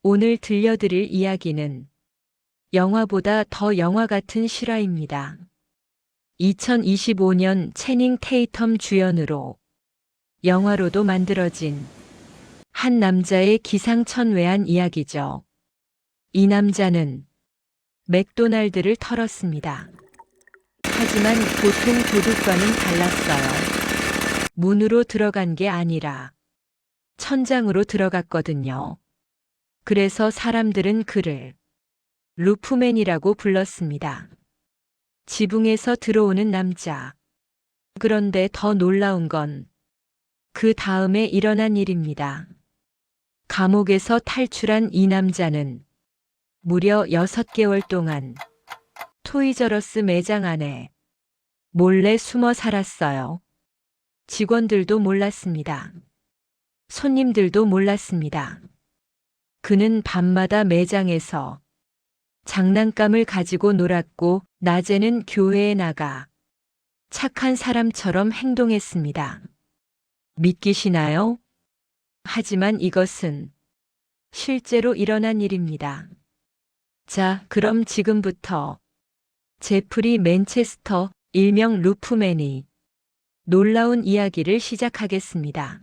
오늘 들려드릴 이야기는 영화보다 더 영화 같은 실화입니다. 2025년 채닝 테이텀 주연으로 영화로도 만들어진 한 남자의 기상천외한 이야기죠. 이 남자는 맥도날드를 털었습니다. 하지만 보통 도둑과는 달랐어요. 문으로 들어간 게 아니라 천장으로 들어갔거든요. 그래서 사람들은 그를 루프맨이라고 불렀습니다. 지붕에서 들어오는 남자. 그런데 더 놀라운 건 그 다음에 일어난 일입니다. 감옥에서 탈출한 이 남자는 무려 6개월 동안 토이저러스 매장 안에 몰래 숨어 살았어요. 직원들도 몰랐습니다. 손님들도 몰랐습니다. 그는 밤마다 매장에서 장난감을 가지고 놀았고 낮에는 교회에 나가 착한 사람처럼 행동했습니다. 믿기시나요? 하지만 이것은 실제로 일어난 일입니다. 자, 그럼 지금부터 제프리 맨체스터 일명 루프맨이 놀라운 이야기를 시작하겠습니다.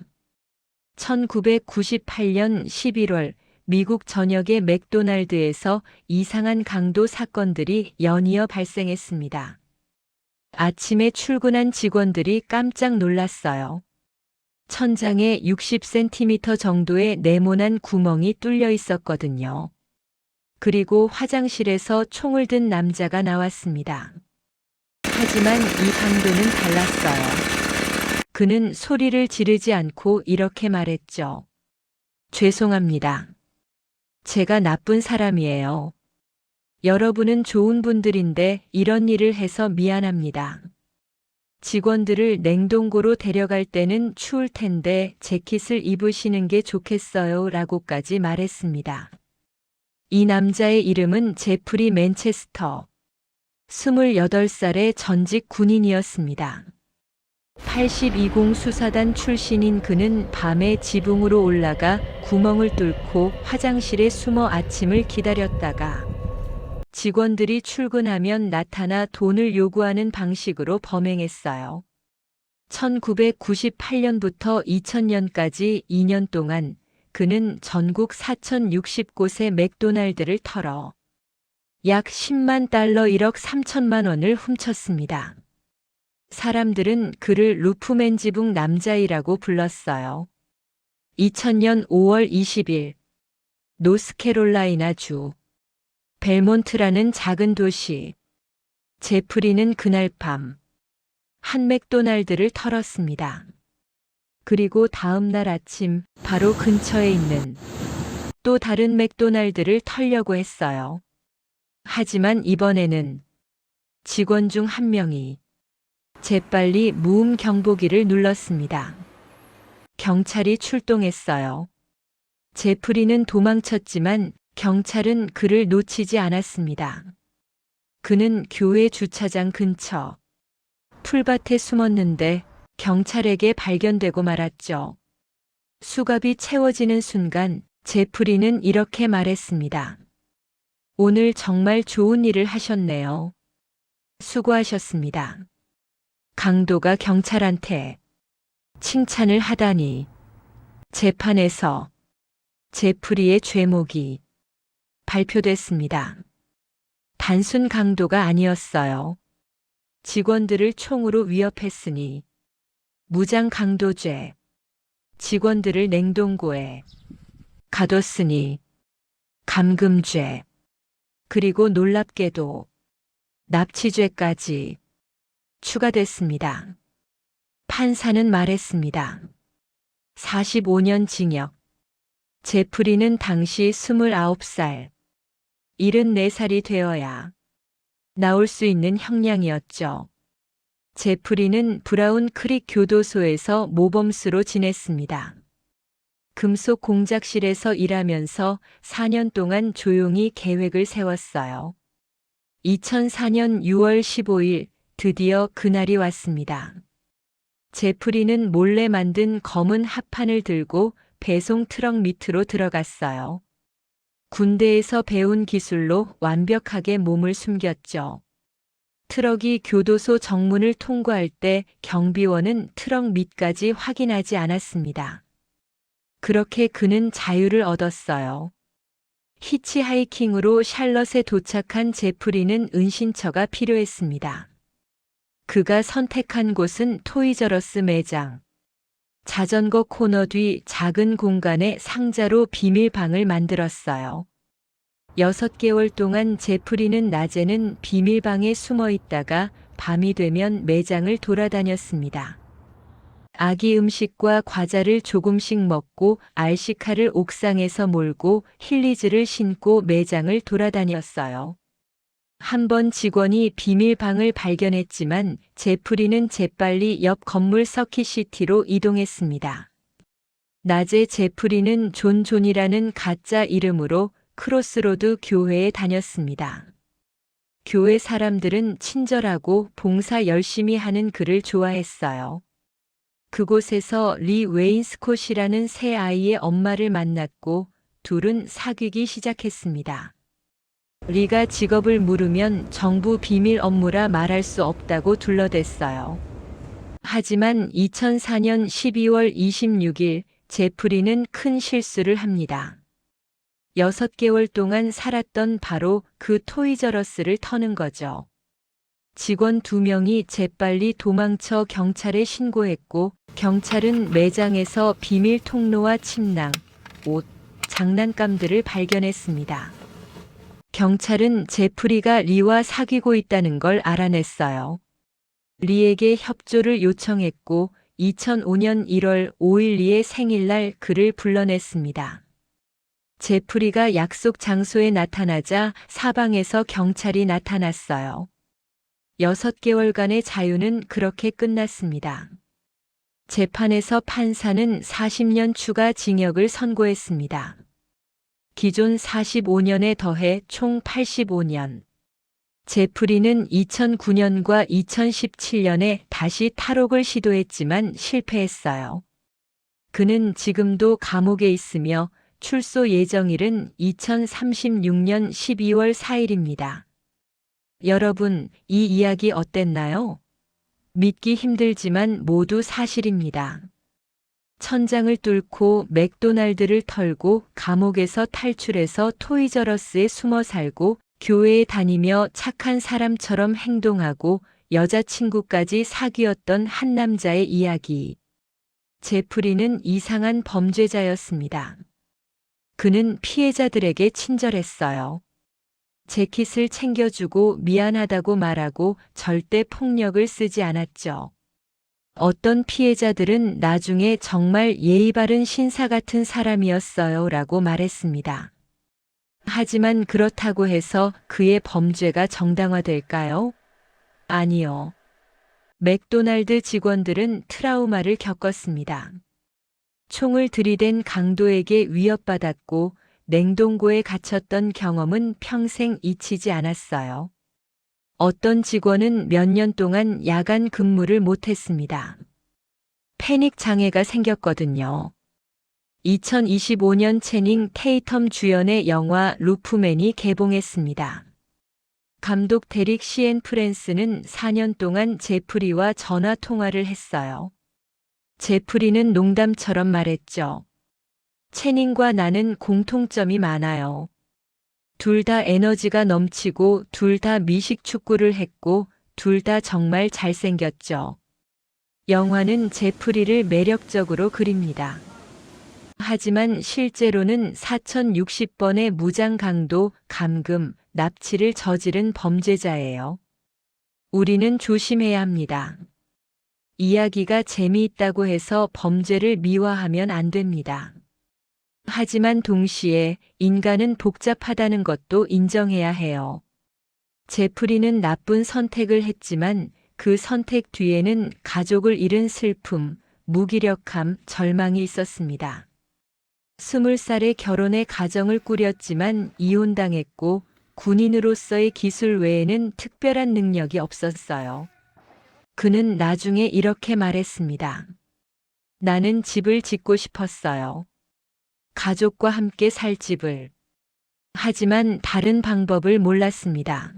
1998년 11월 미국 전역의 맥도날드에서 이상한 강도 사건들이 연이어 발생했습니다. 아침에 출근한 직원들이 깜짝 놀랐어요. 천장에 60cm 정도의 네모난 구멍이 뚫려 있었거든요. 그리고 화장실에서 총을 든 남자가 나왔습니다. 하지만 이 강도는 달랐어요. 그는 소리를 지르지 않고 이렇게 말했죠. 죄송합니다. 제가 나쁜 사람이에요. 여러분은 좋은 분들인데 이런 일을 해서 미안합니다. 직원들을 냉동고로 데려갈 때는 추울 텐데 재킷을 입으시는 게 좋겠어요 라고까지 말했습니다. 이 남자의 이름은 제프리 맨체스터. 28살의 전직 군인이었습니다. 82공 수사단 출신인 그는 밤에 지붕으로 올라가 구멍을 뚫고 화장실에 숨어 아침을 기다렸다가 직원들이 출근하면 나타나 돈을 요구하는 방식으로 범행했어요. 1998년부터 2000년까지 2년 동안 그는 전국 4060곳의 맥도날드를 털어 약 10만 달러 1억 3천만 원을 훔쳤습니다. 사람들은 그를 루프맨 지붕 남자이라고 불렀어요. 2000년 5월 20일 노스캐롤라이나주 벨몬트라는 작은 도시. 제프리는 그날 밤 한 맥도날드를 털었습니다. 그리고 다음 날 아침 바로 근처에 있는 또 다른 맥도날드를 털려고 했어요. 하지만 이번에는 직원 중 한 명이 재빨리 무음 경보기를 눌렀습니다. 경찰이 출동했어요. 제프리는 도망쳤지만 경찰은 그를 놓치지 않았습니다. 그는 교회 주차장 근처 풀밭에 숨었는데 경찰에게 발견되고 말았죠. 수갑이 채워지는 순간 제프리는 이렇게 말했습니다. 오늘 정말 좋은 일을 하셨네요. 수고하셨습니다. 강도가 경찰한테 칭찬을 하다니. 재판에서 제프리의 죄목이 발표됐습니다. 단순 강도가 아니었어요. 직원들을 총으로 위협했으니 무장 강도죄, 직원들을 냉동고에 가뒀으니 감금죄, 그리고 놀랍게도 납치죄까지 추가됐습니다. 판사는 말했습니다. 45년 징역. 제프리는 당시 29살, 74살이 되어야 나올 수 있는 형량이었죠. 제프리는 브라운 크릭 교도소에서 모범수로 지냈습니다. 금속 공작실에서 일하면서 4년 동안 조용히 계획을 세웠어요. 2004년 6월 15일 드디어 그날이 왔습니다. 제프리는 몰래 만든 검은 합판을 들고 배송 트럭 밑으로 들어갔어요. 군대에서 배운 기술로 완벽하게 몸을 숨겼죠. 트럭이 교도소 정문을 통과할 때 경비원은 트럭 밑까지 확인하지 않았습니다. 그렇게 그는 자유를 얻었어요. 히치하이킹으로 샬럿에 도착한 제프리는 은신처가 필요했습니다. 그가 선택한 곳은 토이저러스 매장. 자전거 코너 뒤 작은 공간에 상자로 비밀방을 만들었어요. 6개월 동안 제프리는 낮에는 비밀방에 숨어 있다가 밤이 되면 매장을 돌아다녔습니다. 아기 음식과 과자를 조금씩 먹고 RC카를 옥상에서 몰고 힐리즈를 신고 매장을 돌아다녔어요. 한 번 직원이 비밀방을 발견했지만 제프리는 재빨리 옆 건물 서킷시티로 이동했습니다. 낮에 제프리는 존이라는 가짜 이름으로 크로스로드 교회에 다녔습니다. 교회 사람들은 친절하고 봉사 열심히 하는 그를 좋아했어요. 그곳에서 리 웨인스콧이라는 새 아이의 엄마를 만났고 둘은 사귀기 시작했습니다. 리가 직업을 물으면 정부 비밀 업무라 말할 수 없다고 둘러댔어요. 하지만 2004년 12월 26일 제프리는 큰 실수를 합니다. 6개월 동안 살았던 바로 그 토이저러스를 터는 거죠. 직원 2명이 재빨리 도망쳐 경찰에 신고했고 경찰은 매장에서 비밀 통로와 침낭, 옷, 장난감들을 발견했습니다. 경찰은 제프리가 리와 사귀고 있다는 걸 알아냈어요. 리에게 협조를 요청했고 2005년 1월 5일 리의 생일날 그를 불러냈습니다. 제프리가 약속 장소에 나타나자 사방에서 경찰이 나타났어요. 6개월간의 자유는 그렇게 끝났습니다. 재판에서 판사는 40년 추가 징역을 선고했습니다. 기존 45년에 더해 총 85년. 제프리는 2009년과 2017년에 다시 탈옥을 시도했지만 실패했어요. 그는 지금도 감옥에 있으며 출소 예정일은 2036년 12월 4일입니다. 여러분, 이 이야기 어땠나요? 믿기 힘들지만 모두 사실입니다. 천장을 뚫고 맥도날드를 털고 감옥에서 탈출해서 토이저러스에 숨어 살고 교회에 다니며 착한 사람처럼 행동하고 여자친구까지 사귀었던 한 남자의 이야기. 제프리는 이상한 범죄자였습니다. 그는 피해자들에게 친절했어요. 재킷을 챙겨주고 미안하다고 말하고 절대 폭력을 쓰지 않았죠. 어떤 피해자들은 나중에 정말 예의 바른 신사 같은 사람이었어요 라고 말했습니다. 하지만 그렇다고 해서 그의 범죄가 정당화될까요? 아니요. 맥도날드 직원들은 트라우마를 겪었습니다. 총을 들이댄 강도에게 위협받았고 냉동고에 갇혔던 경험은 평생 잊히지 않았어요. 어떤 직원은 몇 년 동안 야간 근무를 못했습니다. 패닉 장애가 생겼거든요. 2025년 채닝 테이텀 주연의 영화 루프맨이 개봉했습니다. 감독 데릭 시앤 프랜스는 4년 동안 제프리와 전화 통화를 했어요. 제프리는 농담처럼 말했죠. 채닝과 나는 공통점이 많아요. 둘 다 에너지가 넘치고 둘 다 미식 축구를 했고 둘 다 정말 잘생겼죠. 영화는 제프리를 매력적으로 그립니다. 하지만 실제로는 4060번의 무장 강도, 감금, 납치를 저지른 범죄자예요. 우리는 조심해야 합니다. 이야기가 재미있다고 해서 범죄를 미화하면 안 됩니다. 하지만 동시에 인간은 복잡하다는 것도 인정해야 해요. 제프리는 나쁜 선택을 했지만 그 선택 뒤에는 가족을 잃은 슬픔, 무기력함, 절망이 있었습니다. 20살에 결혼해 가정을 꾸렸지만 이혼당했고 군인으로서의 기술 외에는 특별한 능력이 없었어요. 그는 나중에 이렇게 말했습니다. 나는 집을 짓고 싶었어요. 가족과 함께 살 집을. 하지만 다른 방법을 몰랐습니다.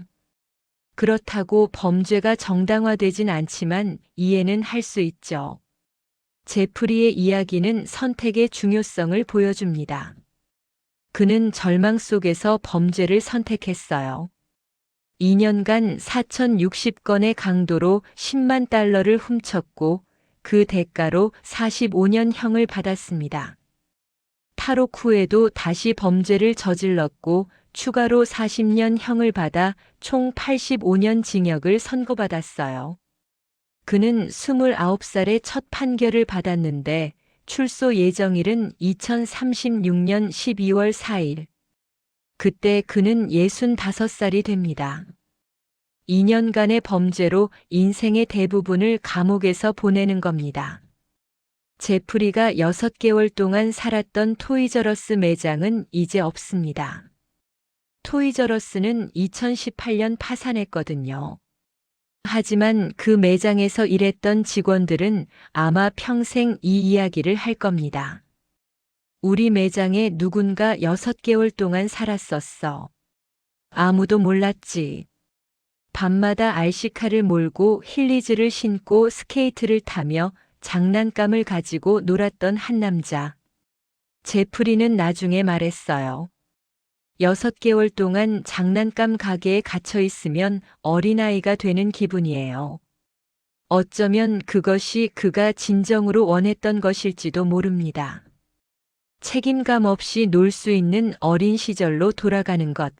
그렇다고 범죄가 정당화되진 않지만 이해는 할 수 있죠. 제프리의 이야기는 선택의 중요성을 보여줍니다. 그는 절망 속에서 범죄를 선택했어요. 2년간 4,060건의 강도로 10만 달러를 훔쳤고 그 대가로 45년형을 받았습니다. 탈옥 후에도 다시 범죄를 저질렀고 추가로 40년형을 받아 총 85년 징역을 선고받았어요. 그는 29살에 첫 판결을 받았는데 출소 예정일은 2036년 12월 4일. 그때 그는 65살이 됩니다. 2년간의 범죄로 인생의 대부분을 감옥에서 보내는 겁니다. 제프리가 6개월 동안 살았던 토이저러스 매장은 이제 없습니다. 토이저러스는 2018년 파산했거든요. 하지만 그 매장에서 일했던 직원들은 아마 평생 이 이야기를 할 겁니다. 우리 매장에 누군가 6개월 동안 살았었어. 아무도 몰랐지. 밤마다 RC카를 몰고 힐리즈를 신고 스케이트를 타며 장난감을 가지고 놀았던 한 남자. 제프리는 나중에 말했어요. 6개월 동안 장난감 가게에 갇혀 있으면 어린아이가 되는 기분이에요. 어쩌면 그것이 그가 진정으로 원했던 것일지도 모릅니다. 책임감 없이 놀 수 있는 어린 시절로 돌아가는 것.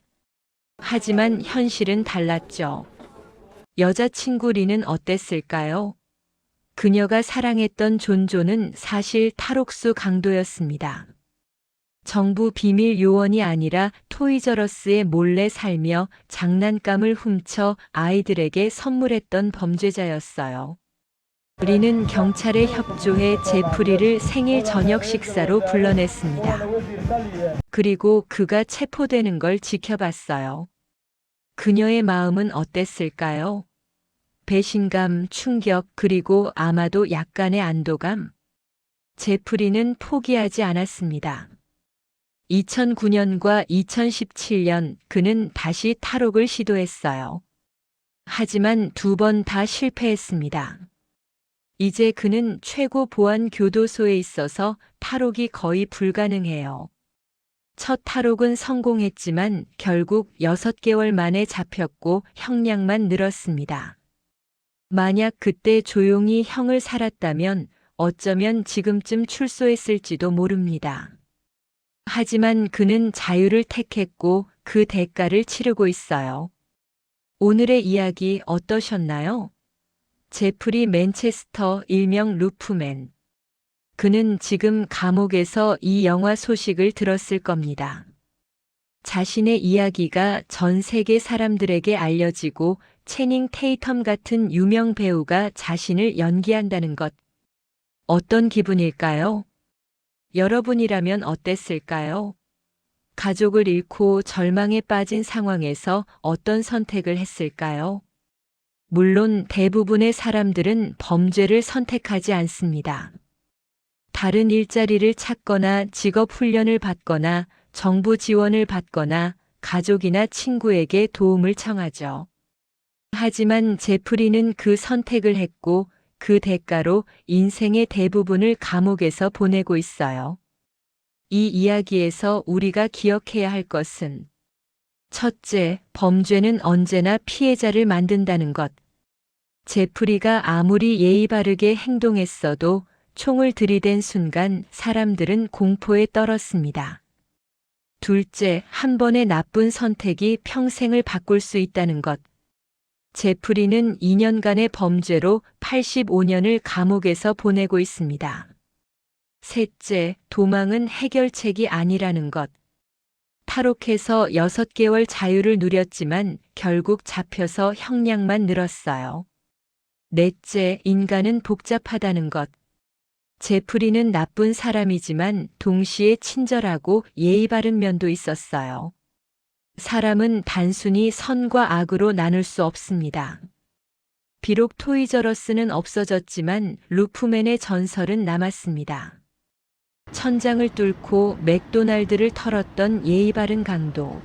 하지만 현실은 달랐죠. 여자친구 리는 어땠을까요? 그녀가 사랑했던 존조는 사실 탈옥수 강도였습니다. 정부 비밀 요원이 아니라 토이저러스에 몰래 살며 장난감을 훔쳐 아이들에게 선물했던 범죄자였어요. 리는 경찰에 협조해 제프리를 생일 저녁 식사로 불러냈습니다. 그리고 그가 체포되는 걸 지켜봤어요. 그녀의 마음은 어땠을까요? 배신감, 충격, 그리고 아마도 약간의 안도감. 제프리는 포기하지 않았습니다. 2009년과 2017년 그는 다시 탈옥을 시도했어요. 하지만 2번 다 실패했습니다. 이제 그는 최고 보안 교도소에 있어서 탈옥이 거의 불가능해요. 첫 탈옥은 성공했지만 결국 6개월 만에 잡혔고 형량만 늘었습니다. 만약 그때 조용히 형을 살았다면 어쩌면 지금쯤 출소했을지도 모릅니다. 하지만 그는 자유를 택했고 그 대가를 치르고 있어요. 오늘의 이야기 어떠셨나요? 제프리 맨체스터 일명 루프맨. 그는 지금 감옥에서 이 영화 소식을 들었을 겁니다. 자신의 이야기가 전 세계 사람들에게 알려지고 채닝 테이텀 같은 유명 배우가 자신을 연기한다는 것. 어떤 기분일까요? 여러분이라면 어땠을까요? 가족을 잃고 절망에 빠진 상황에서 어떤 선택을 했을까요? 물론 대부분의 사람들은 범죄를 선택하지 않습니다. 다른 일자리를 찾거나 직업 훈련을 받거나 정부 지원을 받거나 가족이나 친구에게 도움을 청하죠. 하지만 제프리는 그 선택을 했고 그 대가로 인생의 대부분을 감옥에서 보내고 있어요. 이 이야기에서 우리가 기억해야 할 것은 첫째, 범죄는 언제나 피해자를 만든다는 것. 제프리가 아무리 예의 바르게 행동했어도 총을 들이댄 순간 사람들은 공포에 떨었습니다. 둘째, 한 번의 나쁜 선택이 평생을 바꿀 수 있다는 것. 제프리는 2년간의 범죄로 85년을 감옥에서 보내고 있습니다. 셋째, 도망은 해결책이 아니라는 것. 탈옥해서 6개월 자유를 누렸지만 결국 잡혀서 형량만 늘었어요. 넷째, 인간은 복잡하다는 것. 제프리는 나쁜 사람이지만 동시에 친절하고 예의 바른 면도 있었어요. 사람은 단순히 선과 악으로 나눌 수 없습니다. 비록 토이저러스는 없어졌지만 루프맨의 전설은 남았습니다. 천장을 뚫고 맥도날드를 털었던 예의 바른 강도.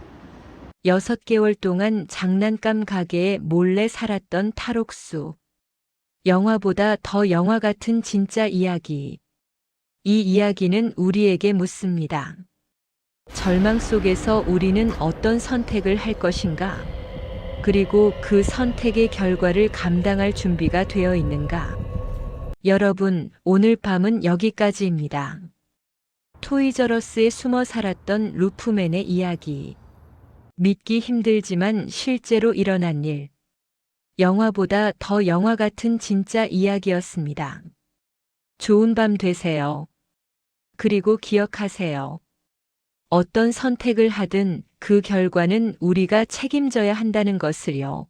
6개월 동안 장난감 가게에 몰래 살았던 탈옥수. 영화보다 더 영화 같은 진짜 이야기. 이 이야기는 우리에게 묻습니다. 절망 속에서 우리는 어떤 선택을 할 것인가? 그리고 그 선택의 결과를 감당할 준비가 되어 있는가? 여러분, 오늘 밤은 여기까지입니다. 토이저러스에 숨어 살았던 루프맨의 이야기. 믿기 힘들지만 실제로 일어난 일. 영화보다 더 영화 같은 진짜 이야기였습니다. 좋은 밤 되세요. 그리고 기억하세요. 어떤 선택을 하든 그 결과는 우리가 책임져야 한다는 것을요.